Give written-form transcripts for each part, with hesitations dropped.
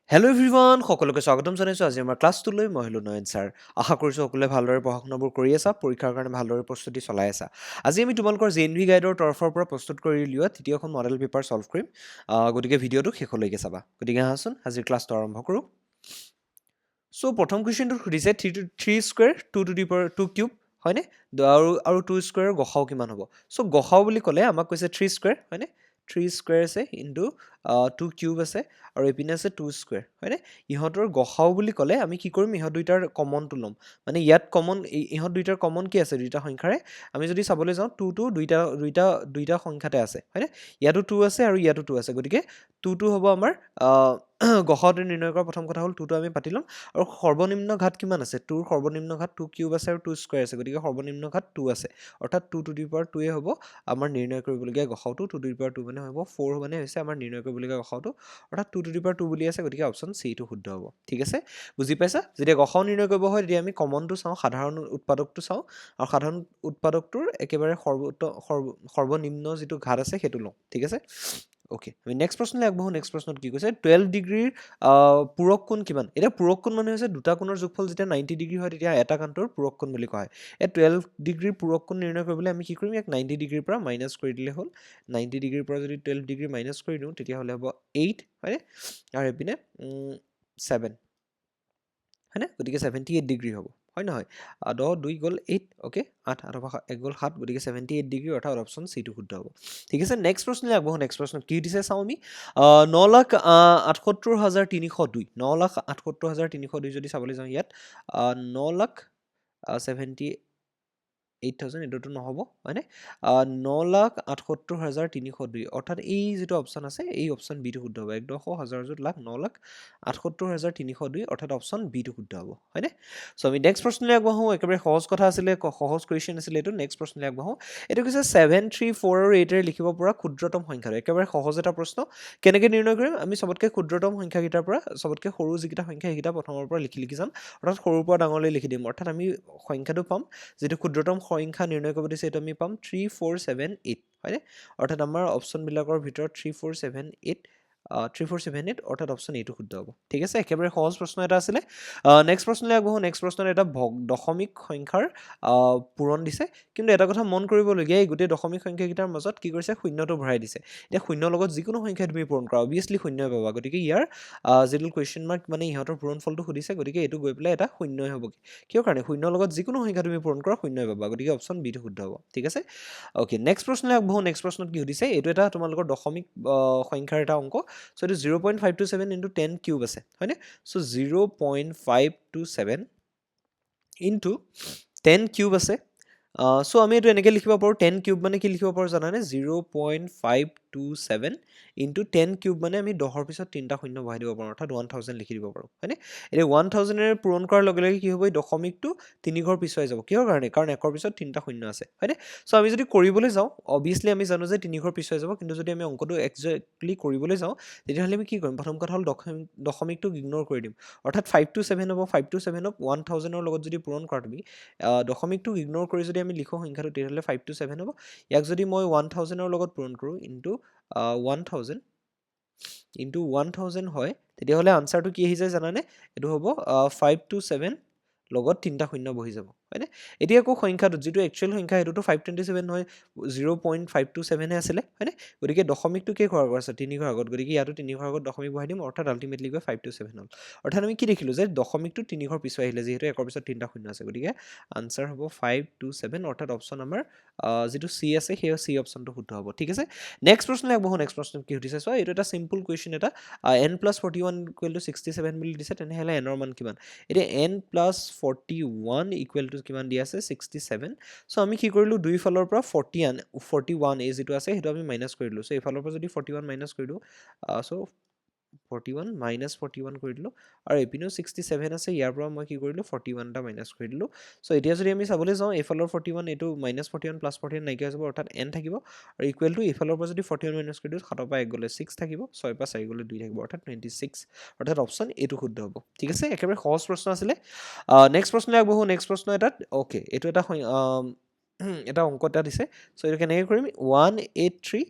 Hello' everyone সকলোকে স্বাগতম জনাইছোঁ আজি আমাৰ ক্লাছটোলৈ মই হলো নয়ন ছাৰ আশা কৰিছোঁ সকলোৱে ভালদৰে পঢ়া শুনাবোৰ কৰি আছা পৰীক্ষাৰ কাৰণে ভালদৰে প্ৰস্তুতি চলাই আছা আজি আমি তোমালোকৰ জেএনভি গাইডৰ তৰফৰ পৰা প্ৰস্তুত কৰি উলিওৱা তৃতীয়খন মডেল পেপাৰ ছল্ভ কৰিম গতিকে ভিডিঅ'টো শেষলৈকে চাবা গতিকে আহাচোন আজিৰ ক্লাছটো আৰম্ভ কৰোঁ চ' প্ৰথম কুৱেশ্যনটোত সুধিছে থ্ৰী স্কুৱেৰ টু কিউব হয়নে আৰু টু স্কুৱেৰ গসাও কিমান হ'ব চ' গসাও বুলি ক'লে আমাক কৈছে থ্ৰী স্কুৱেৰ হয়নে থ্ৰী স্কুৱেৰ আছে ইনটু টু কিউব আছে আৰু এইপিনে আছে টু স্কুৱেৰ হয়নে ইহঁতৰ গসাও বুলি ক'লে আমি কি কৰিম ইহঁত দুইটাৰ কমনটো ল'ম মানে ইয়াত কমন ইহঁত দুইটাৰ কমন কি আছে দুইটা সংখ্যাৰে আমি যদি চাবলৈ যাওঁ টুটো দুইটা সংখ্যাতে আছে হয়নে ইয়াতো টু আছে আৰু ইয়াতো টু আছে গতিকে টুটো হ'ব আমাৰ গসাওটো নিৰ্ণয় কৰা প্ৰথম কথা হ'ল টুটো আমি পাতি ল'ম আৰু সৰ্বনিম্ন ঘাত কিমান আছে টুৰ সৰ্বনিম্ন ঘাত টু কিউব আছে আৰু টু স্কুৱেৰ আছে গতিকে সৰ্বনিম্ন ঘাত টু আছে অৰ্থাৎ টু টু দি পাৱাৰ টুৱে হ'ব আমাৰ নিৰ্ণয় কৰিবলগীয়া গসাওটো two to the power two মানে হ'ব 4 মানে হৈছে আমাৰ নিৰ্ণয় কৰিবলগীয়া গসাওটো অৰ্থাৎ two to the power two বুলি আছে গতিকে অপশ্যন চিটো শুদ্ধ হ'ব ঠিক আছে বুজি পাইছা যেতিয়া গসাও নিৰ্ণয় কৰিব হয় তেতিয়া আমি কমনটো চাওঁ সাধাৰণ উৎপাদকটো চাওঁ আৰু সাধাৰণ উৎপাদকটোৰ একেবাৰে সৰ্বনিম্ন যিটো ঘাত আছে সেইটো লওঁ ঠিক আছে অ'কে আমি নেক্সট প্ৰশ্নলৈ আগবাঢ়ো নেক্সট প্ৰশ্নত কি কৈছে 12 ডিগ্ৰীৰ পূৰক কোণ কিমান এতিয়া পূৰক কোণ মানে হৈছে দুটা কোণৰ যোগফল যেতিয়া 90 ডিগ্ৰী হয় তেতিয়া এটা কাণ্টৰ পূৰক কোণ বুলি কোৱা হয় এই 12 ডিগ্ৰীৰ পূৰক কোণ নিৰ্ণয় কৰিবলৈ আমি কি কৰিম ইয়াক 90 ডিগ্ৰীৰ পৰা মাইনাছ কৰি দিলে হ'ল 90 ডিগ্ৰীৰ পৰা যদি 12 ডিগ্ৰী মাইনাছ কৰি দিওঁ তেতিয়াহ'লে হ'ব 8 হয়নে আৰু এইপিনে 7 হয়নে গতিকে 78 ডিগ্ৰী হ'ব হয় নহয় 10 2 গ'ল 8 অ'কে 8 1 গ'ল 7 গতিকে 78 ডিগ্ৰী অৰ্থাৎ অপশ্যন চিটো শুদ্ধ হ'ব ঠিক আছে নেক্সট প্ৰশ্নলৈ আগবাঢ়ো নেক্সট প্ৰশ্ন কি দিছে চাওঁ আমি 9,78,302 9,78,302 যদি চাবলৈ যাওঁ ইয়াত 9,78,000 এইটোতো নহ'ব হয়নে 9,78,302 অৰ্থাৎ এই যিটো অপশ্যন আছে এই অপশ্যন বিটো শুদ্ধ হ'ব 9,78,302 অৰ্থাৎ অপশ্যন বিটো শুদ্ধ হ'ব হয়নে চ' আমি নেক্সট প্ৰশ্নলৈ আগবাঢ়ো একেবাৰে সহজ কথা আছিলে সহজ কুৱেশ্যন আছিলে এইটো নেক্সট প্ৰশ্নলৈ আগবাঢ়ো এইটো কৈছে 7 3 4 আৰু 8 লিখিব পৰা ক্ষুদ্ৰতম সংখ্যাটো একেবাৰে সহজ এটা প্ৰশ্ন কেনেকৈ নিৰ্ণয় কৰিম আমি চবতকৈ ক্ষুদ্ৰতম সংখ্যাকেইটাৰ পৰা চবতকৈ সৰু যিকেইটা সংখ্যা সেইকেইটা প্ৰথমৰ পৰা লিখি যাম অৰ্থাৎ সৰুৰ পৰা ডাঙৰলৈ লিখি দিম অৰ্থাৎ আমি সংখ্যাটো পাম যিটো ক্ষুদ্ৰতম সংখ্যা নিৰ্ণয় কৰিব দিছে এইটো আমি পাম 3 4 7 8 হয়নে অৰ্থাৎ আমাৰ অপশ্যনবিলাকৰ ভিতৰত 3 4 7 8 3478 অৰ্থাৎ অপশ্যন এইটো শুদ্ধ হ'ব ঠিক আছে একেবাৰে সহজ প্ৰশ্ন এটা আছিলে নেক্সট প্ৰশ্নলৈ আগবাঢ়ো নেক্সট প্ৰশ্নত এটা দশমিক সংখ্যাৰ পূৰণ দিছে কিন্তু এটা কথা মন কৰিবলগীয়া এই গোটেই দশমিক সংখ্যাকেইটাৰ মাজত কি কৰিছে শূন্যটো ভৰাই দিছে এতিয়া শূন্যৰ লগত যিকোনো সংখ্যা তুমি পূৰণ কৰা অভিয়াছলি শূন্যই পাবা গতিকে ইয়াৰ যিটো কুৱেশ্যন মাৰ্ক মানে ইহঁতৰ পূৰণ ফলটো সুধিছে গতিকে এইটো গৈ পেলাই এটা শূন্যই হ'ব কিয় কাৰণে শূন্যৰ লগত যিকোনো সংখ্যা তুমি পূৰণ কৰা শূন্যই পাবা গতিকে অপশ্যন বিটো শুদ্ধ হ'ব ঠিক আছে অ'কে নেক্সট প্ৰশ্নলৈ আগবাঢ়ো নেক্সট প্ৰশ্নত কি সুধিছে এইটো এটা তোমালোকৰ দশমিক সংখ্যাৰ এটা অংক চ' এইটো 0.527 ইনটু 10 কিউব আছে হয়নে চ' 0.527 ইনটু 10 কিউব আছে চ' আমি এইটো এনেকৈ লিখিব পাৰোঁ 10 কিউব মানে কি লিখিব পাৰোঁ জানানে 0.527 ইনটু 10 কিউব মানে আমি 10ৰ পিছত 3টা শূন্য বহাই দিব পাৰোঁ অৰ্থাৎ 1000 লিখি দিব পাৰোঁ হয়নে এতিয়া 1000ৰে পূৰণ কৰাৰ লগে লগে কি হ'ব এই দশমিকটো 3 ঘৰ পিছুৱাই যাব কিহৰ কাৰণে কাৰণ 1ৰ পিছত 3টা শূন্য আছে হয়নে চ' আমি যদি কৰিবলৈ যাওঁ অভিয়াছলি আমি জানো যে 3 ঘৰ পিছুৱাই যাব কিন্তু যদি আমি অংকটো একজেক্টলি কৰিবলৈ যাওঁ তেতিয়াহ'লে আমি কি কৰিম প্ৰথম কথা হ'ল দশমিকটোক ইগন'ৰ কৰি দিম অৰ্থাৎ 527 হ'ব 527ক 1000ৰ লগত যদি পূৰণ কৰা তুমি দশমিকটোক ইগন'ৰ কৰি যদি আমি লিখোঁ সংখ্যাটো তেতিয়াহ'লে 527 হ'ব ইয়াক যদি মই 1000ৰ লগত পূৰণ কৰোঁ ইনটু 1000 হয় তেতিয়াহ'লে আনচাৰটো কি আহি যায় জানানে এইটো হ'ব 527 লগত 3টা শূন্য বহি যাব হয়নে এতিয়া আকৌ সংখ্যাটো যিটো একচুৱেল সংখ্যা সেইটোতো 527 নহয় 0.527হে আছিলে হয়নে গতিকে দশমিকটো কেই ঘৰ আগত আছে 3 ঘৰ আগত গতিকে ইয়াতো 3 ঘৰ আগত দশমিক বহাই দিম অৰ্থাৎ আল্টিমেটলি গৈ 527 হ'ল অৰ্থাৎ আমি কি দেখিলোঁ যে দশমিকটো 3 ঘৰ পিছুৱাই আহিলে যিহেতু 1ৰ পিছত 3টা শূন্য আছে গতিকে আনচাৰ হ'ব 527 অৰ্থাৎ অপশ্যন আমাৰ যিটো চি আছে সেই চি অপশ্যনটো শুদ্ধ হ'ব ঠিক আছে নেক্সট প্ৰশ্নলৈ আগবাঢ়ো নেক্সট প্ৰশ্ন কি সুধিছে চোৱা এইটো এটা চিম্পল কুৱেশ্যন এটা n + 41 = 67 বুলি দিছে তেনেহ'লে n ৰ মান কিমান এতিয়া n + 41 = কিমান দিয়া আছে 67 চ' আমি কি কৰিলোঁ দুইফালৰ পৰা 41 এই যিটো আছে সেইটো আমি মাইনাছ কৰি দিলোঁ চ' এইফালৰ পৰা যদি 41 মাইনাছ কৰি দিওঁ চ' 41 - 41 কৰি দিলোঁ আৰু এইপিনেও 67 আছে ইয়াৰ পৰা মই কি কৰিলোঁ 41টা মাইনাছ কৰি দিলোঁ চ' এতিয়া যদি আমি চাবলৈ যাওঁ এইফালৰ 41 এইটো -41 + 41 নাইকিয়া হৈ যাব অৰ্থাৎ n থাকিব আৰু ইকুৱেল টু এইফালৰ পৰা যদি 41 মাইনাছ কৰি দিওঁ 7ৰ পৰা 1 গ'লে 6 থাকিব 6ৰ পৰা 4 গ'লে 2 থাকিব অৰ্থাৎ 26 অৰ্থাৎ অপশ্যন এইটো শুদ্ধ হ'ব ঠিক আছে একেবাৰে সহজ প্ৰশ্ন আছিলে নেক্সট প্ৰশ্নলৈ আগবাঢ়ো নেক্সট প্ৰশ্ন এটাত অ'কে এইটো এটা অংক এটা দিছে চ' এইটো কেনেকৈ কৰিম 183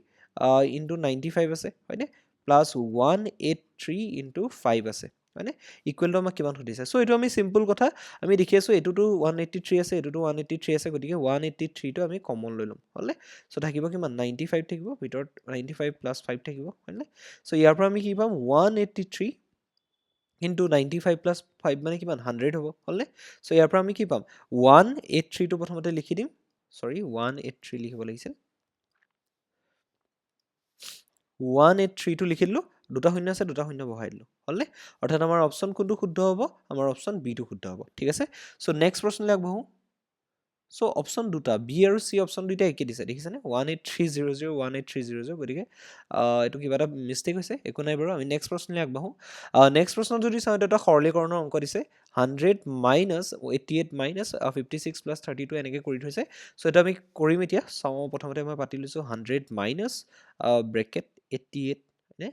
ইনটু 95 আছে হয়নে প্লাছ 183 ইনটু 5 আছে হয়নে ইকুৱেল টু আমাক কিমান সুধিছে চ' এইটো আমি চিম্পল কথা আমি দেখি আছোঁ এইটোতো 183 আছে এইটোতো 183 আছে গতিকে 183টো আমি কমন লৈ ল'ম হ'লে চ' থাকিব কিমান 95 থাকিব ভিতৰত 95 প্লাছ 5 থাকিব হয়নে চ' ইয়াৰ পৰা আমি কি পাম 183 ইনটু 95 প্লাছ 5 মানে কিমান 100 হ'ব হ'লে চ' ইয়াৰ পৰা আমি কি পাম 183টো প্ৰথমতে লিখি দিম সৰি 183 লিখিব লাগিছিল 183টো লিখি দিলোঁ দুটা শূন্য আছে দুটা শূন্য বহাই দিলোঁ হ'লনে অৰ্থাৎ আমাৰ অপশ্যন কোনটো শুদ্ধ হ'ব আমাৰ অপশ্যন বিটো শুদ্ধ হ'ব ঠিক আছে চ' নেক্সট প্ৰশ্নলৈ আগবাঢ়ো চ' অপশ্যন দুটা বি আৰু চি অপশ্যন দুইটা একে দিছে দেখিছেনে 18300 18300 গতিকে এইটো কিবা এটা মিষ্টেক হৈছে একো নাই বাৰু আমি নেক্সট প্ৰশ্নলৈ আগবাঢ়ো নেক্সট প্ৰশ্ন যদি চাওঁ এটা সৰলীকৰণৰ অংক দিছে 100 মাইনাছ 88 মাইনাছ 56 প্লাছ 32 এনেকৈ কৰি থৈছে চ' এইটো আমি কৰিম এতিয়া চাওঁ প্ৰথমতে মই পাতি লৈছোঁ 100 মাইনাছ ব্ৰেকেট 88 নে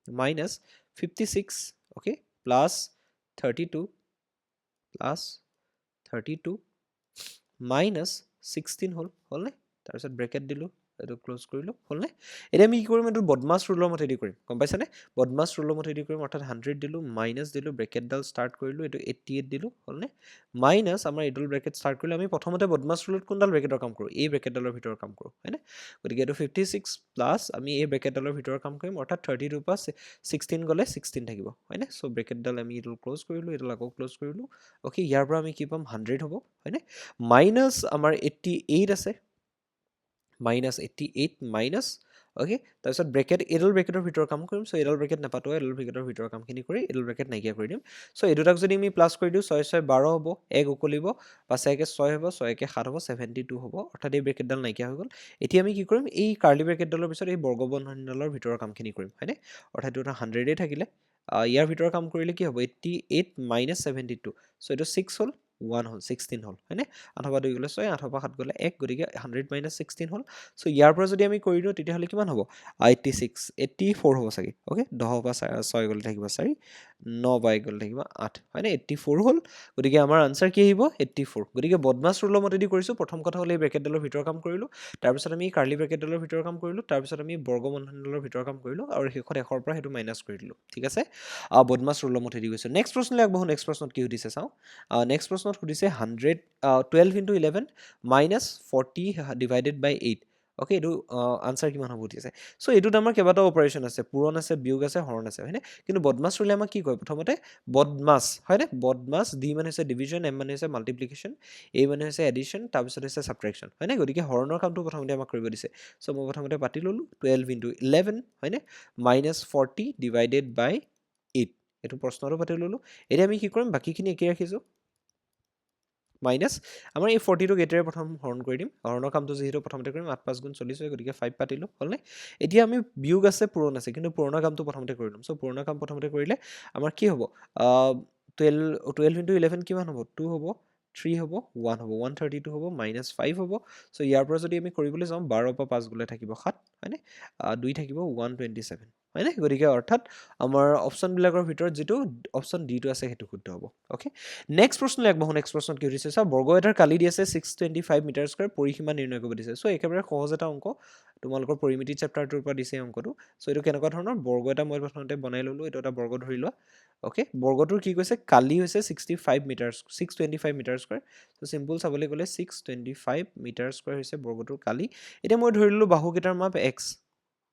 minus 56 okay plus 32 plus 32 minus 16 হ'লনে তাৰপিছত ব্ৰেকেট দিলোঁ এইটো ক্ল'জ কৰিলোঁ হ'লনে এতিয়া আমি কি কৰিম এইটো বদমাছ ৰুলৰ মতেদি কৰিম গম পাইছানে বদমাছ ৰুলৰ মতেদি কৰিম অৰ্থাৎ 100 দিলোঁ মাইনাছ দিলোঁ ব্ৰেকেটডাল ষ্টাৰ্ট কৰিলোঁ এইটো 88 দিলোঁ হ'লনে মাইনাছ আমাৰ এইডাল ব্ৰেকেট ষ্টাৰ্ট কৰিলোঁ আমি প্ৰথমতে বদমাছ ৰুলত কোনডাল ব্ৰেকেটৰ কাম কৰোঁ এই ব্ৰেকেটডালৰ ভিতৰৰ কাম কৰোঁ হয়নে গতিকে এইটো 56 প্লাছ আমি এই ব্ৰেকেটডালৰ ভিতৰৰ কাম কৰিম অৰ্থাৎ 32 পৰা 16 গ'লে 16 থাকিব হয়নে চ' ব্ৰেকেটডাল আমি এইডাল ক্ল'জ কৰিলোঁ এইডাল আকৌ ক্ল'জ কৰিলোঁ অ'কে ইয়াৰ পৰা আমি কি পাম 100 হ'ব হয়নে মাইনাছ আমাৰ 88 আছে মাইনাছ 88 মাইনাছ অ'কে তাৰপিছত ব্ৰেকেট এইডাল ব্ৰেকেটৰ ভিতৰৰ কাম কৰিম চ' এইডাল ব্ৰেকেট নাপাতো এইডাল ব্ৰেকেটৰ ভিতৰৰ কামখিনি কৰি এইডাল ব্ৰেকেট নাইকিয়া কৰি দিম চ' এই দুটাক যদি আমি প্লাছ কৰি দিওঁ 6 6 12 হ'ব 1 উকলিব 5 1 6 হ'ব 6 1 7 হ'ব 72 হ'ব অৰ্থাৎ এই ব্ৰেকেটডাল নাইকিয়া হৈ গ'ল এতিয়া আমি কি কৰিম এই কাৰ্লি ব্ৰেকেটডালৰ পিছত এই বৰ্গবন্ধনীডালৰ ভিতৰৰ কামখিনি কৰিম হয়নে অৰ্থাৎ এইটো 100 থাকিলে ইয়াৰ ভিতৰৰ কাম কৰিলে কি হ'ব 88 মাইনাছ 72 চ' এইটো 6 হ'ল 1 হ'ল 16 হ'ল হয়নে 8 পৰা 2 গ'লে 6 8 পৰা 7 গ'লে 1 গতিকে 100 মাইনাছ 16 হ'ল চ' ইয়াৰ পৰা যদি আমি কৰি দিওঁ তেতিয়াহ'লে কিমান হ'ব 86 84 হ'ব চাগে অ'কে 10 পৰা 6 গ'লে থাকিব 4 9 পৰা 1 গ'লে থাকিব 8 হয়নে 84 হ'ল গতিকে আমাৰ আনচাৰ কি আহিব 84 গতিকে বদমাছ ৰুলৰ মতেদি কৰিছোঁ প্ৰথম কথা হ'ল এই ব্ৰেকেটডালৰ ভিতৰৰ কাম কৰিলোঁ তাৰপিছত আমি কাৰ্লি ব্ৰেকেটডালৰ ভিতৰৰ কাম কৰিলোঁ তাৰপিছত আমি বৰ্গবন্ধনীডালৰ ভিতৰৰ কাম কৰিলোঁ আৰু শেষত 100 পৰা সেইটো মাইনাছ কৰি দিলোঁ ঠিক আছে বদমাছ ৰুলৰ মতেদি গৈছোঁ নেক্সট প্ৰশ্নলৈ আগবাঢ়ো নেক্সট প্ৰশ্নত কি সুধিছে চাওঁ নেক্সট প্ৰশ্নত সুধিছে 12 ইনটু 11 মাইনাছ 40 ডিভাইডেড বাই 8 অ'কে এইটো আনচাৰ কিমান হ'ব সুধিছে চ' এইটোত আমাৰ কেইবাটাও অপাৰেশ্যন আছে পূৰণ আছে বিয়োগ আছে হৰণ আছে হয়নে কিন্তু বদমাছ ৰুলে আমাক কি কয় প্ৰথমতে বদমাছ হয়নে বদমাছ ডি মানে হৈছে ডিভিজন এম মানে হৈছে মাল্টিপ্লিকেশ্যন এ মানে হৈছে এডিশ্যন তাৰপিছত হৈছে ছাবট্ৰেকশ্যন হয়নে গতিকে হৰণৰ কামটো প্ৰথমতে আমাক কৰিব দিছে চ' মই প্ৰথমতে পাতি ল'লোঁ 12 ইনটু 11 হয়নে মাইনাছ 40 ডিভাইডেড বাই 8 এইটো প্ৰশ্নটো পাতি ল'লোঁ এতিয়া আমি কি কৰিম বাকীখিনি একেই ৰাখিছোঁ মাইনাছ আমাৰ এই 40টোক এতিয়াৰে প্ৰথম হৰণ কৰি দিম হৰণৰ কামটো যিহেতু প্ৰথমতে কৰিম 8 5 গুণ 40 হয় গতিকে 5 পাতিলোঁ হ'লনে এতিয়া আমি বিয়োগ আছে পূৰণ আছে কিন্তু পূৰণৰ কামটো প্ৰথমতে কৰি ল'ম চ' পূৰণৰ কাম প্ৰথমতে কৰিলে আমাৰ কি হ'ব 12 ইনটু 11 কিমান হ'ব 2 হ'ব 3 হ'ব 1 হ'ব 132 হ'ব মাইনাছ 5 হ'ব চ' ইয়াৰ পৰা যদি আমি কৰিবলৈ যাওঁ 12 পৰা 5 গ'লে থাকিব 7 হয়নে 2 থাকিব 127 হয়নে গতিকে অৰ্থাৎ আমাৰ অপশ্যনবিলাকৰ ভিতৰত যিটো অপশ্যন ডিটো আছে সেইটো শুদ্ধ হ'ব অ'কে নেক্সট প্ৰশ্নলৈ আগবাঢ়ো নেক্সট প্ৰশ্নত কি সুধিছে চাওঁ বৰ্গ এটাৰ কালি দি আছে 625 মিটাৰ স্কোৱাৰ পৰিসীমা নিৰ্ণয় কৰিব দিছে চ' একেবাৰে সহজ এটা অংক তোমালোকৰ পৰিমিতি চেপ্টাৰটোৰ পৰা দিছে অংকটো চ' এইটো কেনেকুৱা ধৰণৰ বৰ্গ এটা মই প্ৰথমতে বনাই ল'লোঁ এইটো এটা বৰ্গ ধৰি লোৱা অ'কে বৰ্গটোৰ কি কৈছে কালি হৈছে 625 মিটাৰ স্কোৱাৰ চ' চিম্পল চাবলৈ গ'লে 625 মিটাৰ স্কোৱাৰ হৈছে বৰ্গটোৰ কালি এতিয়া মই ধৰি ল'লোঁ বাহুকেইটাৰ মাপ এক্স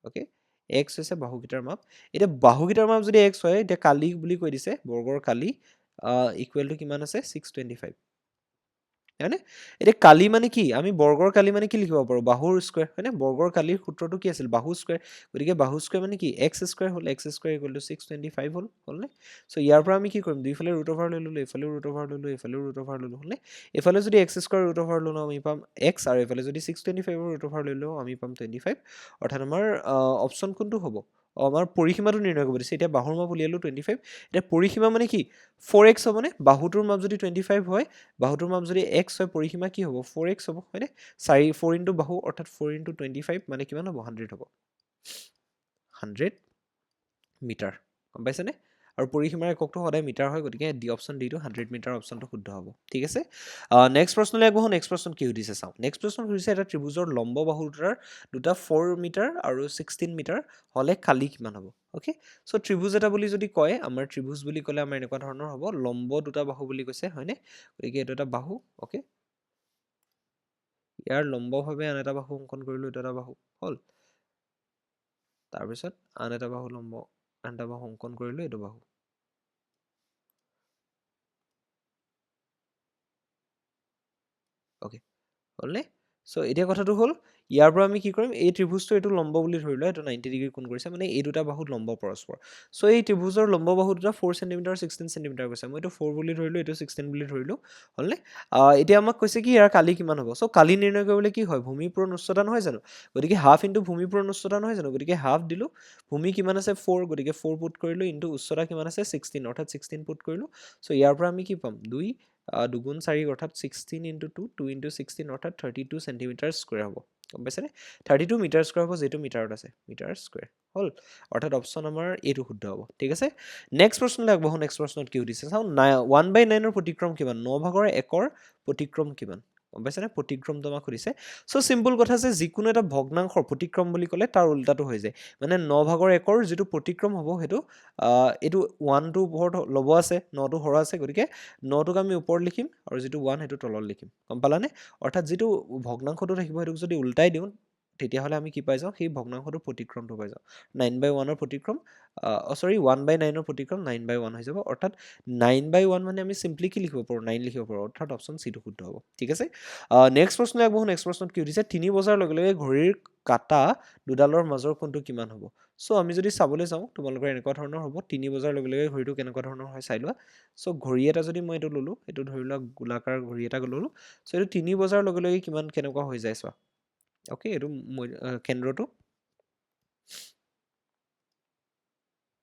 অ'কে এক্স হৈছে বাহুকেইটাৰ মাপ এতিয়া বাহুকেইটাৰ মাপ যদি এক্স হয় এতিয়া কালি বুলি কৈ দিছে বৰ্গৰ কালি ইকুৱেল টু কিমান আছে 625 হয়নে এতিয়া কালি মানে কি আমি বৰ্গৰ কালি মানে কি লিখিব পাৰোঁ বাহুৰ স্কুৱেৰ হয়নে বৰ্গৰ কালিৰ সূত্ৰটো কি আছিল বাহু স্কুৱেৰ গতিকে বাহু স্কুৱেৰ মানে কি এক্স স্কুৱেৰ হ'ল এক্স স্কুৱেৰ ইকুৱেল টু 625 হ'লনে চ' ইয়াৰ পৰা আমি কি কৰিম দুইফালে ৰুট অভাৰ লৈ ল'লোঁ এইফালেও ৰুট অভাৰ ল'লোঁ এইফালেও ৰুট অভাৰ ল'লোঁ হ'লনে এইফালে যদি এক্স স্কুৱেৰ ৰুট অভাৰ ল'লোঁ আমি পাম এক্স আৰু এইফালে যদি 625ৰ ৰুট অভাৰ লৈ লওঁ আমি পাম 25 অৰ্থাৎ আমাৰ অপশ্যন কোনটো হ'ব আমাৰ পৰিসীমাটো নিৰ্ণয় কৰিব দিছে এতিয়া বাহুৰ মাপ উলিয়ালোঁ 25 এতিয়া পৰিসীমা মানে কি 4x হ'বনে বাহুটোৰ মাপ যদি 25 হয় বাহুটোৰ মাপ যদি x হয় পৰিসীমা কি হ'ব 4x হ'ব হয়নে 4 ইনটু বাহু অৰ্থাৎ 4 ইনটু 25 মানে কিমান হ'ব 100 হ'ব 100 মিটাৰ গম পাইছেনে আৰু পৰিসীমাৰ এককটো সদায় মিটাৰ হয়, গতিকে ডি অপশ্যন ডিটো 100 মিটাৰ অপশ্যনটো শুদ্ধ হ'ব। ঠিক আছে, নেক্সট প্ৰশ্নলৈ আগবঢ়ো। নেক্সট প্ৰশ্ন কি সুধিছে চাওঁ। নেক্সট প্ৰশ্ন সুধিছে এটা ত্ৰিভুজৰ লম্ব বাহু দুটা 4 মিটাৰ আৰু 16 মিটাৰ হ'লে কালি কিমান হ'ব। অ'কে, চ' ত্ৰিভুজ এটা বুলি যদি কয়, আমাৰ ত্ৰিভুজ বুলি ক'লে আমাৰ এনেকুৱা ধৰণৰ হ'ব, লম্ব দুটা বাহু বুলি কৈছে হয়নে, গতিকে এইটো এটা বাহু। অ'কে, ইয়াৰ লম্বভাৱে আন এটা বাহু অংকন কৰিলোঁ, এইটো এটা বাহু হ'ল। তাৰপিছত আন এটা বাহু লম্ব আন এটা বাহু অংকন কৰিলোঁ, এইটো বাহু। অ'কে, হ'লনে? চ' এতিয়া কথাটো হ'ল, ইয়াৰ পৰা আমি কি কৰিম, এই ত্ৰিভুজটো এইটো লম্ব বুলি ধৰি লোৱা, এইটো 90 ডিগ্ৰী কোণ কৰিছে, মানে এই দুটা বাহুত লম্ব পৰস্পৰ। চ' এই ত্ৰিভুজৰ লম্ব বাহু দুটা 4 চেণ্টিমিটাৰ 16 চেণ্টিমিটাৰ কৈছে, মই এইটো 4 বুলি ধৰিলোঁ, এইটো 16 বুলি ধৰিলোঁ, হ'লনে? এতিয়া আমাক কৈছে কি ইয়াৰ কালি কিমান হ'ব। চ' কালি নিৰ্ণয় কৰিবলৈ কি হয়, ভূমি পূৰণ উচ্চতা নহয় জানো, গতিকে হাফ ইনটু ভূমি পূৰণ উচ্চতা নহয় জানো, গতিকে হাফ দিলোঁ, ভূমি কিমান আছে 4, গতিকে 4 পুট কৰিলোঁ, ইনটু উচ্চতা কিমান আছে 16, অৰ্থাৎ 16 পুট কৰিলোঁ। চ' ইয়াৰ পৰা আমি কি পাম, 2 দুগুণ 4 অৰ্থাৎ 16 ইনটু 2, 2 ইনটু 16 অৰ্থাৎ 32 চেণ্টিমিটাৰ স্কুৱেৰ হ'ব। গম পাইছেনে, 32 মিটাৰ স্কুৱেৰ হ'ব, যিটো মিটাৰত আছে, মিটাৰ স্কুৱেৰ হ'ল, অৰ্থাৎ অপশ্যন আমাৰ এইটো শুদ্ধ হ'ব। ঠিক আছে, নেক্সট প্ৰশ্নলৈ আগবঢ়ো। নেক্সট প্ৰশ্নত কি সুধিছে চাওঁ, 1/9 প্ৰতিক্ৰম কিমান, 9/1 প্ৰতিক্ৰম কিমান। গম পাইছেনে, প্ৰতিক্ৰমটো আমাক সুধিছে। চ' চিম্পল কথা যে যিকোনো এটা ভগ্নাংশৰ প্ৰতিক্ৰম বুলি ক'লে তাৰ উল্টাটো হৈ যায়, মানে 9/1 যিটো প্ৰতিক্ৰম হ'ব সেইটো এইটো 1টো ওপৰত ল'ব আছে, 9টো হৰ আছে, গতিকে 9টোক আমি ওপৰত লিখিম আৰু যিটো 1 সেইটো তলত লিখিম। গম পালানে, অৰ্থাৎ যিটো ভগ্নাংশটো থাকিব সেইটোক যদি উল্টাই দিওঁ তেতিয়াহ'লে আমি কি পাই যাওঁ, সেই ভগ্নাংশটোৰ প্ৰতিক্ৰমটো পাই যাওঁ। 9/1 প্ৰতিক্ৰম 1/9 প্ৰতিক্ৰম 9/1 হৈ যাব, অৰ্থাৎ 9/1 মানে আমি চিম্পলি কি লিখিব পাৰোঁ, 9 লিখিব পাৰোঁ, অৰ্থাৎ অপশ্যন চিটো শুদ্ধ হ'ব। ঠিক আছে, নেক্সট প্ৰশ্নলৈ আগবঢ়ো। নেক্সট প্ৰশ্নত কি সুধিছে, 3 বজাৰ লগে লগে ঘড়ীৰ কাঁটা দুডালৰ মাজৰ কোণটো কিমান হ'ব। চ' আমি যদি চাবলৈ যাওঁ তোমালোকৰ এনেকুৱা ধৰণৰ হ'ব, 3 বজাৰ লগে লগে ঘড়ীটো কেনেকুৱা ধৰণৰ হয় চাই লোৱা। চ' ঘড়ী এটা যদি মই এইটো ল'লোঁ, এইটো ধৰি লোৱা গোলাকাৰ ঘড়ী এটা ল'লোঁ, চ' এইটো 3 বজাৰ লগে লগে কিমান কেনেকুৱা হৈ যায় চোৱা। অ'কে, এইটো কেন্দ্ৰটো।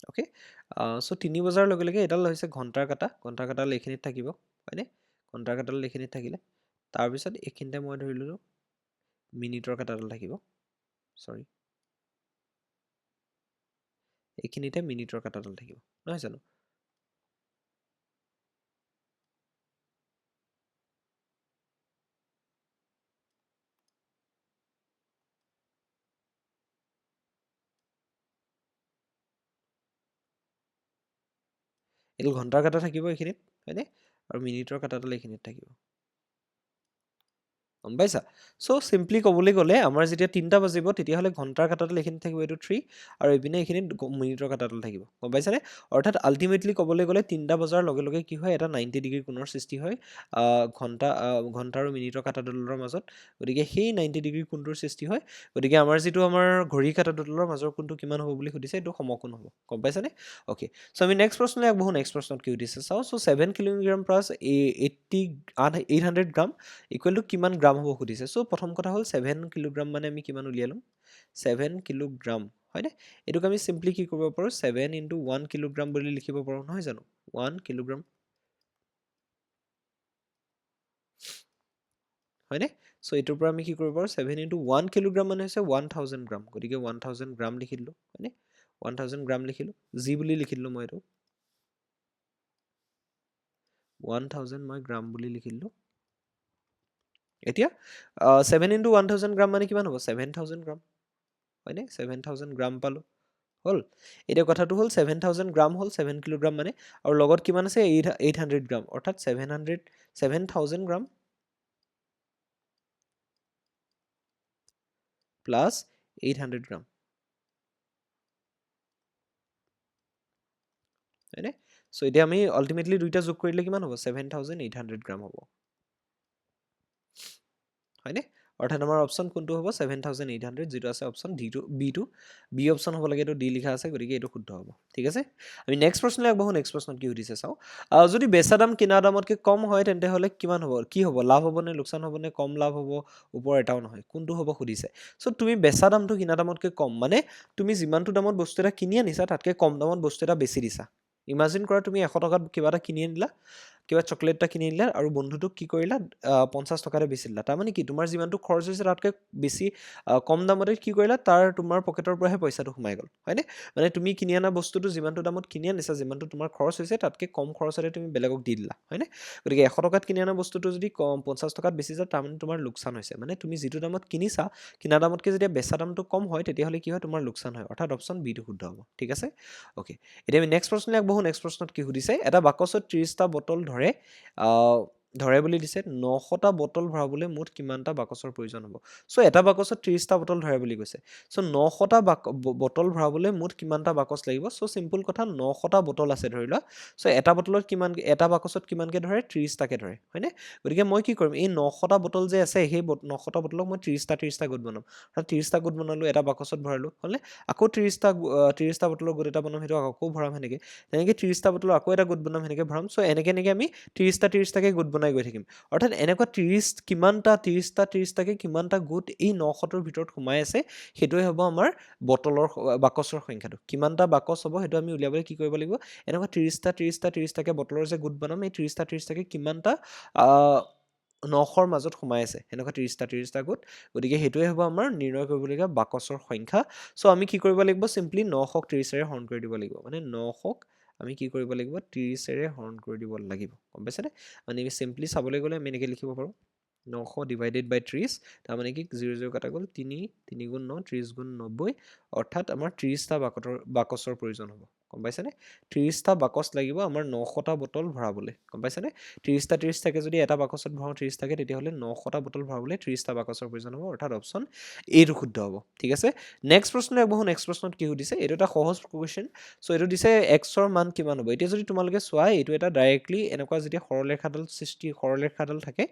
অ'কে, চ' 3 বজাৰ লগে লগে এডাল হৈছে ঘণ্টাৰ কাঁটা, ঘণ্টাৰ কাঁটাডাল এইখিনিত থাকিব হয়নে, ঘণ্টাৰ কাঁটাডাল এইখিনিত থাকিলে, তাৰপিছত এইখিনিতে মই ধৰি ল'লোঁ মিনিটৰ কাঁটাডাল থাকিব, চৰি এইখিনিতে মিনিটৰ কাঁটাডাল থাকিব, নহয় জানো। এইটো ঘণ্টাৰ কাঁটা থাকিব এইখিনিত হয়নে, আৰু মিনিটৰ কাঁটাডাল এইখিনিত থাকিব। গম পাইছা, চ' চিম্পলি ক'বলৈ গ'লে আমাৰ যেতিয়া 3টা বাজিব তেতিয়াহ'লে ঘণ্টাৰ কাঁটাডাল এইখিনিত থাকিব, এইটো 3, আৰু এইপিনে এইখিনিত মিনিটৰ কাঁটাডাল থাকিব। গম পাইছানে, অৰ্থাৎ আল্টিমেটলি ক'বলৈ গ'লে 3টা বজাৰ লগে লগে কি হয়, এটা 90 ডিগ্ৰী কোণৰ সৃষ্টি হয় ঘণ্টা আৰু মিনিটৰ কাঁটাডালৰ মাজত, গতিকে সেই 90 ডিগ্ৰী কোণটোৰ সৃষ্টি হয়। গতিকে আমাৰ যিটো আমাৰ ঘড়ী কাঁটা দুডালৰ মাজৰ কোণটো কিমান হ'ব বুলি সুধিছে, এইটো সমকোণ হ'ব। গম পাইছানে, অ'কে, চ' আমি নেক্সট প্ৰশ্নলৈ আগবঢ়ো। নেক্সট প্ৰশ্নত কি সুধিছে চাওঁ। চ' 7 kilogram plus 800 gram equal to কিমান গ্ৰাম হ'ব সুধিছে। চ' প্ৰথম কথা হ'ল 7 কিলোগ্ৰাম মানে আমি কিমান উলিয়াই ল'ম, 7 কিলোগ্ৰাম হয়নে, এইটোক আমি চিম্পলি কি কৰিব পাৰোঁ, 7 ইনটু 1 কিলোগ্ৰাম বুলি লিখিব পাৰোঁ, নহয় জানো, 1 কিলোগ্ৰাম হয়নে। চ' এইটোৰ পৰা আমি কি কৰিব পাৰোঁ, 7 ইনটু 1 কিলোগ্ৰাম মানে হৈছে 1000 গ্ৰাম, গতিকে 1000 গ্ৰাম লিখি দিলোঁ হয়নে, 1000 গ্ৰাম লিখিলোঁ, জি বুলি লিখি দিলোঁ মই এইটো 1000 মই গ্ৰাম বুলি লিখি দিলোঁ। এতিয়া 7 ইনটু 1000 গ্ৰাম মানে কিমান হ'ব, 7000 গ্ৰাম হয়নে, 7000 গ্ৰাম পালোঁ হ'ল। এতিয়া কথাটো হ'ল 7000 গ্ৰাম হ'ল 7 কিলোগ্ৰাম মানে, আৰু লগত কিমান আছে 800 গ্ৰাম, অৰ্থাৎ 7000 গ্ৰাম প্লাছ 800 গ্ৰাম হয়নে। চ' এতিয়া আমি আল্টিমেটলি দুইটা যোগ কৰিলে কিমান হ'ব, 7800 গ্ৰাম হ'ব হয়নে, অৰ্থাৎ আমাৰ অপশ্যন কোনটো হ'ব, 7800, যিটো আছে অপশ্যন বি অপশ্যন হ'ব লাগে, এইটো ডি লিখা আছে, গতিকে এইটো শুদ্ধ হ'ব। ঠিক আছে, আমি নেক্সট প্ৰশ্নলৈ আগবঢ়ো। নেক্সট প্ৰশ্নত কি সুধিছে চাওঁ। যদি বেচা দাম কিনা দামতকৈ কম হয় তেন্তে হ'লে কিমান হ'ব, কি হ'ব, লাভ হ'ব নে লোকচান হ'ব নে কম লাভ হ'ব, ওপৰ এটাও নহয়, কোনটো হ'ব সুধিছে। চ' তুমি বেচা দামটো কিনা দামতকৈ কম, মানে তুমি যিমানটো দামত বস্তু এটা কিনি আনিছা তাতকৈ কম দামত বস্তু এটা বেছি দিছা। ইমাজিন কৰা তুমি 100 টকাত কিবা এটা কিনি আনিলা, কিবা চকলেট এটা কিনি দিলা আৰু বন্ধুটোক কি কৰিলা 50 টকাতে বেচি দিলা তাৰমানে কি তোমাৰ যিমানটো খৰচ হৈছে তাতকৈ বেছি কম দামতে কি কৰিলা তাৰ তোমাৰ পকেটৰ পৰাহে পইচাটো সোমাই গ'ল হয়নে মানে তুমি কিনি অনা বস্তুটো যিমানটো দামত কিনি আনিছা যিমানটো তোমাৰ খৰচ হৈছে তাতকৈ কম খৰচতে তুমি বেলেগক দি দিলা হয়নে গতিকে 100 টকাত কিনি অনা বস্তুটো যদি 50 টকাত বেছি যায় তাৰমানে তোমাৰ লোকচান হৈছে মানে তুমি যিটো দামত কিনিছা কিনা দামতকৈ যেতিয়া বেচা দামটো কম হয় তেতিয়াহ'লে কি হয় তোমাৰ লোকচান হয় অৰ্থাৎ অপশ্যন বিটো শুদ্ধ হ'ব ঠিক আছে অ'কে এতিয়া আমি নেক্সট প্ৰশ্নলৈ আগবঢ়ো নেক্সট প্ৰশ্নত কি সুধিছে এটা বাকচত 30টা বটল ধৰে বুলি দিছে 900টা বটল ভৰাবলৈ মুঠ কিমানটা বাকচৰ প্ৰয়োজন হ'ব চ' এটা বাকচত 30টা বটল ধৰে বুলি কৈছে চ' 900টা বটল ভৰাবলৈ মুঠ কিমানটা বাকচ লাগিব চ' চিম্পল কথা 900টা বটল আছে ধৰি লোৱা চ' এটা বাকচত কিমানকৈ ধৰে 30টাকে ধৰে হয়নে গতিকে মই কি কৰিম এই 900টা বটল যে আছে সেই 900টা বটলক মই 30টা গোট বনাম আৰু 30টা গোট বনালোঁ এটা বাকচত ভৰালোঁ হ'লে আকৌ 30টা বটলৰ গোট এটা বনাম সেইটো আকৌ ভৰাম সেনেকৈ 30টা বটলৰ আকৌ এটা গোট বনাম সেনেকৈ ভৰাম চ' এনেকৈ আমি 30টাকে গোট বনাই গৈ থাকিম অৰ্থাৎ এনেকুৱা 30টাকে কিমানটা গোট এই 900টোৰ ভিতৰত সোমাই আছে সেইটোৱে হ'ব আমাৰ বাকচৰ সংখ্যাটো কিমানটা বাকচ হ'ব সেইটো আমি উলিয়াবলৈ কি কৰিব লাগিব এনেকুৱা 30টাকে বটলৰ যে গোট বনাম এই 30টাকে কিমানটা 900ৰ মাজত সোমাই আছে সেনেকুৱা 30টা গোট গতিকে সেইটোৱে হ'ব আমাৰ নিৰ্ণয় কৰিবলগীয়া বাকচৰ সংখ্যা চ' আমি কি কৰিব লাগিব চিম্পলি 900ক 30ৰে হৰণ কৰি দিব লাগিব মানে 900ক আমি কি কৰিব লাগিব 30ৰে হৰণ কৰি দিব লাগিব গম পাইছেনে মানে আমি চিম্পলি চাবলৈ গ'লে আমি এনেকৈ লিখিব পাৰোঁ 900 ডিভাইডেড বাই 30 তাৰমানে কি 0 কটা গ'ল 3 গুণ 9 30 গুণ 90 অৰ্থাৎ আমাৰ 30টা বাকচৰ প্ৰয়োজন হ'ব গম পাইছেনে 30টা বাকচ লাগিব আমাৰ 900টা বটল ভৰাবলৈ গম পাইছেনে 30টাকে যদি এটা বাকচত ভৰাওঁ 30টাকে তেতিয়াহ'লে 900টা বটল ভৰাবলৈ 30টা বাকচৰ প্ৰয়োজন হ'ব অৰ্থাৎ অপশ্যন এইটো শুদ্ধ হ'ব ঠিক আছে নেক্সট প্ৰশ্নলৈ আগবঢ়ো নেক্সট প্ৰশ্নত কি সুধিছে এইটো এটা সহজ কুৱেশ্যন চ' এইটো দিছে এক্সৰ মান কিমান হ'ব এতিয়া যদি তোমালোকে চোৱা এইটো এটা ডাইৰেক্টলি এনেকুৱা যেতিয়া সৰলৰেখাডাল থাকে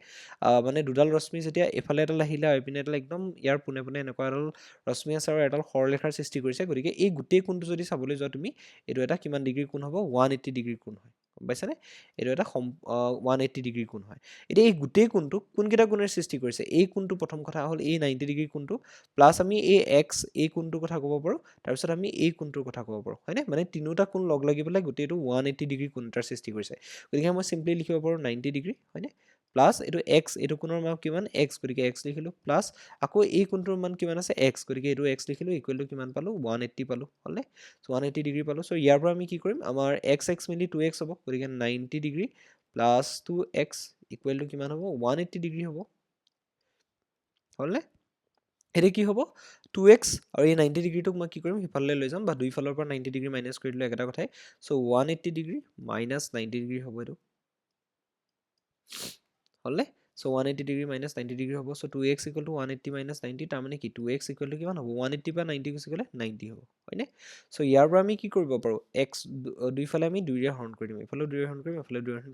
মানে দুডাল ৰশ্মি যেতিয়া এফালে এডাল আহিলে আৰু এইপিনে এডাল একদম ইয়াৰ পোনে পোনে এনেকুৱা এডাল ৰশ্মি আছে আৰু এডাল সৰলৰেখাৰ সৃষ্টি কৰিছে গতিকে এই গোটেই কোণটো যদি চাবলৈ যোৱা তুমি এইটো এটা কিমান ডিগ্ৰী কোণ হ'ব 180 ডিগ্ৰী কোণ হয় গম পাইছানে এইটো এটা 180 ডিগ্ৰী কোণ হয় এতিয়া এই গোটেই কোণটো কোনকেইটা কোণেৰে সৃষ্টি কৰিছে এই কোণটো প্ৰথম কথা হ'ল এই 90 ডিগ্ৰী কোণটো প্লাছ আমি এই কোণটোৰ কথা ক'ব পাৰোঁ তাৰপিছত আমি এই কোণটোৰ কথা ক'ব পাৰোঁ হয়নে মানে তিনিওটা কোণ লগ লাগি পেলাই গোটেইটো 180 ডিগ্ৰী কোণ এটাৰ সৃষ্টি কৰিছে গতিকে মই চিম্পলি লিখিব পাৰোঁ 90 ডিগ্ৰী হয়নে প্লাছ এইটো কোণৰ মান কিমান গতিকে লিখিলোঁ প্লাছ আকৌ এই কোণটোৰ মান কিমান আছে গতিকে এইটো লিখিলোঁ ইকুৱেল টু কিমান পালোঁ 180 পালোঁ হ'লে 180 ডিগ্ৰী পালোঁ চ' ইয়াৰ পৰা আমি কি কৰিম আমাৰ মিলি 2x হ'ব গতিকে 90 degree plus 2x equal to কিমান হ'ব 180 ডিগ্ৰী হ'ব হ'লনে এতিয়া কি হ'ব 2x আৰু এই 90 ডিগ্ৰীটোক মই কি কৰিম সিফাললৈ লৈ যাম বা দুইফালৰ পৰা 90 ডিগ্ৰী মাইনাছ কৰি দিলোঁ একেটা কথাই চ' 180 ডিগ্ৰী মাইনাছ 90 ডিগ্ৰী হ'ব এইটো হ'লনে চ' 180 ডিগ্ৰী মাইনাছ 90 ডিগ্ৰী হ'ব চ' 2x ইকুৱেল টু 180 মাইনাছ 90 তাৰমানে কি 2x ইকুৱেল টু কিমান হ'ব 180 পৰা 90 গুচি গ'লে 90 হ'ব হয়নে চ' ইয়াৰ পৰা আমি কি কৰিব পাৰোঁ দুইফালে আমি 2ৰে হৰণ কৰি দিম এইফালেও 2ৰে হৰণ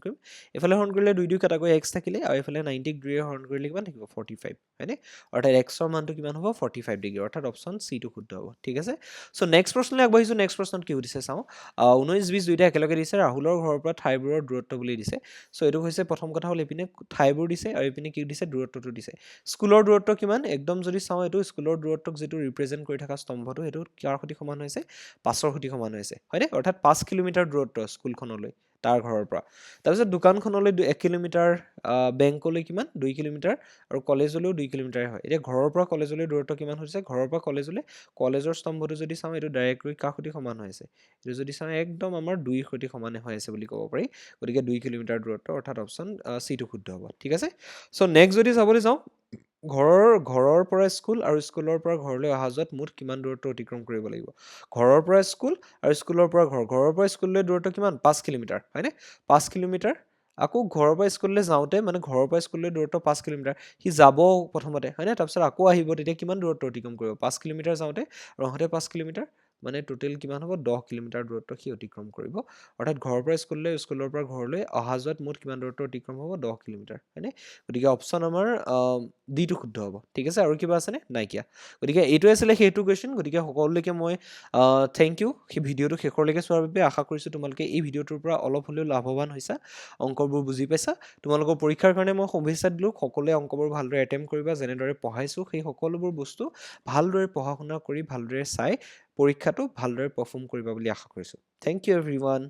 কৰিম এইফালে হৰণ কৰিলে 2 কাটাকৈ x থাকিলে আৰু এইফালে 90ক 2ৰে হৰণ কৰিলে কিমান থাকিব 45 হয়নে অৰ্থাৎ xৰ মানটো কিমান হ'ব 45 ডিগ্ৰী অৰ্থাৎ অপশ্যন চিটো শুদ্ধ হ'ব ঠিক আছে চ' নেক্সট প্ৰশ্নলৈ আগবাঢ়িছোঁ নেক্সট প্ৰশ্নত কি সুধিছে চাওঁ 19-20 দুইটা একেলগে দিছে ৰাহুলৰ ঘৰৰ পৰা ঠাইবোৰৰ দূৰত্ব বুলি দিছে চ' এইটো হৈছে প্ৰথম কথা হ'ল এইপিনে ঠাইবোৰ দিছে আৰু এইপিনে কি দিছে দূৰত্বটো দিছে স্কুলৰ দূৰত্ব কিমান একদম যদি চাওঁ এইটো স্কুলৰ দূৰত্বক যিটো ৰিপ্ৰেজেণ্ট কৰি থকা স্তম্ভটো সেইটো কিহৰ সৈতে সমান হৈছে 5ৰ সৈতে সমান হৈছে হয়নে অৰ্থাৎ 5 কিলোমিটাৰ দূৰত্ব স্কুলখনলৈ তাৰ ঘৰৰ পৰা তাৰপিছত দোকানখনলৈ 1 কিলোমিটাৰ বেংকলৈ কিমান 2 কিলোমিটাৰ আৰু কলেজলৈও 2 কিলোমিটাৰে হয় এতিয়া ঘৰৰ পৰা কলেজলৈ দূৰত্ব কিমান হৈছে ঘৰৰ পৰা কলেজৰ স্তম্ভটো যদি চাওঁ এইটো ডাইৰেক্টলি কাৰ সৈতে সমান হৈ আছে এইটো যদি চাওঁ একদম আমাৰ 2ৰ সৈতে সমানে হৈ আছে বুলি ক'ব পাৰি গতিকে 2 কিলোমিটাৰ দূৰত্ব অৰ্থাৎ অপশ্যন চিটো শুদ্ধ হ'ব ঠিক আছে চ' নেক্সট যদি চাবলৈ যাওঁ ঘৰৰ পৰা স্কুল আৰু স্কুলৰ পৰা ঘৰলৈ অহা যোৱাত মুঠ কিমান দূৰত্ব অতিক্ৰম কৰিব লাগিব ঘৰৰ পৰা স্কুল আৰু স্কুলৰ পৰা ঘৰৰ পৰা স্কুললৈ দূৰত্ব কিমান 5 কিলোমিটাৰ হয়নে 5 কিলোমিটাৰ আকৌ ঘৰৰ পৰা স্কুললৈ যাওঁতে মানে ঘৰৰ পৰা স্কুললৈ দূৰত্ব 5 কিলোমিটাৰ সি যাব প্ৰথমতে হয়নে তাৰপিছত আকৌ আহিব তেতিয়া কিমান দূৰত্ব অতিক্ৰম কৰিব 5 কিলোমিটাৰ যাওঁতে আৰু আহোঁতে 5 কিলোমিটাৰ মানে টোটেল কিমান হ'ব 10 কিলোমিটাৰ দূৰত্ব সি অতিক্ৰম কৰিব অৰ্থাৎ ঘৰৰ পৰা স্কুললৈ স্কুলৰ পৰা ঘৰলৈ অহা যোৱাত মুঠ কিমান দূৰত্ব অতিক্ৰম হ'ব 10 কিলোমিটাৰ হয়নে গতিকে অপশ্যন আমাৰ ডিটো শুদ্ধ হ'ব ঠিক আছে আৰু কিবা আছেনে নাইকিয়া গতিকে এইটোৱে আছিলে সেইটো কুৱেশ্যন গতিকে সকলোলৈকে মই থেংক ইউ সেই ভিডিঅ'টো শেষৰলৈকে চোৱাৰ বাবে আশা কৰিছোঁ তোমালোকে এই ভিডিঅ'টোৰ পৰা অলপ হ'লেও লাভৱান হৈছা অংকবোৰ বুজি পাইছা তোমালোকৰ পৰীক্ষাৰ কাৰণে মই শুভেচ্ছা দিলোঁ সকলোৱে অংকবোৰ ভালদৰে এটেম্প কৰিবা যেনেদৰে পঢ়াইছোঁ সেই সকলোবোৰ বস্তু ভালদৰে পঢ়া শুনা কৰি ভালদৰে চাই পৰীক্ষাটো ভালদৰে পাৰফৰ্ম কৰিবা বুলি আশা কৰিছোঁ থেংক ইউ এভৰিৱান